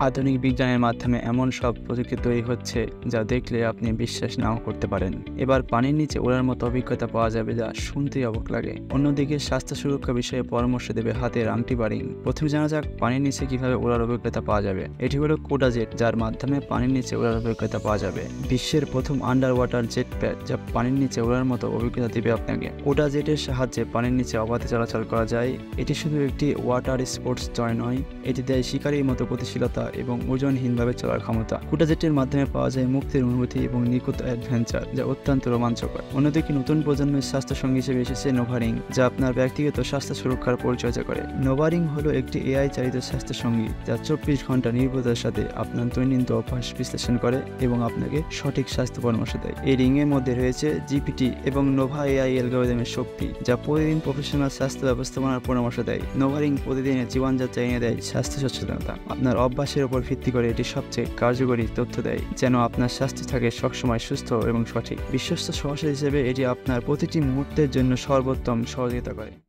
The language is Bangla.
আধুনিক বিজ্ঞানের মাধ্যমে এমন সব প্রযুক্তি তৈরি হচ্ছে যা দেখলে আপনি বিশ্বাস নাও করতে পারেন। এবার পানির নিচে ওড়ার মতো অভিজ্ঞতা পাওয়া যাবে যা শুনতেই অবাক লাগে। অন্যদিকে স্বাস্থ্য সুরক্ষা বিষয়ে পরামর্শ দেবে হাতের আংটি বা রিং। প্রথমে জানা যাক পানির নিচে কিভাবে ওড়ার অভিজ্ঞতা পাওয়া যাবে। এটি হলো কোডা জেট, যার মাধ্যমে পানির নিচে ওড়ার অভিজ্ঞতা পাওয়া যাবে। বিশ্বের প্রথম আন্ডার ওয়াটার জেট প্যাড যা পানির নিচে ওড়ার মতো অভিজ্ঞতা দিবে আপনাকে। কোডা জেটের সাহায্যে পানির নিচে অবাধে চলাচল করা যায়। এটি শুধু একটি ওয়াটার স্পোর্টস জয় নয়, এটি দেয় শিকারীর মতো গতিশীলতা এবং ওজনহীনভাবে চলার ক্ষমতা। কোডা জেটের মাধ্যমে পাওয়া যায় মুক্তির অনুভূতি এবং নিখুঁত অ্যাডভেঞ্চার যা অত্যন্ত রোমাঞ্চকর। অন্যদিকে নতুন প্রজন্মের স্বাস্থ্য সঙ্গী হিসেবে এসেছে নোভারিং, যা আপনার ব্যক্তিগত স্বাস্থ্য সুরক্ষার পরিচর্যা করে। নোভারিং হলো একটি এআই চালিত স্বাস্থ্য সঙ্গী যা 24 ঘন্টা নির্ভুলতার সাথে আপনার দৈনন্দিন অভ্যাস বিশ্লেষণ করে এবং আপনাকে সঠিক স্বাস্থ্য পরামর্শ দেয়। এই রিংয়ের মধ্যে রয়েছে জিপিটি এবং নোভা এআই অ্যালগরিদমের শক্তি, যা প্রতিদিন প্রফেশনাল স্বাস্থ্য ব্যবস্থাপনার পরামর্শ দেয়। নোভারিং প্রতিদিনের জীবনযাত্রা এনে দেয় স্বাস্থ্য সচেতনতা। আপনার অভ্যাসের উপর ভিত্তি করে এটি সবচেয়ে কার্যকরী তথ্য দেয়, যেন আপনার স্বাস্থ্য থাকে সবসময় সুস্থ এবং সঠিক। বিশ্বস্ত সহযোগী হিসেবে এটি আপনার প্রতিটি মুহূর্তের জন্য সর্বোত্তম সহযোগিতা করে।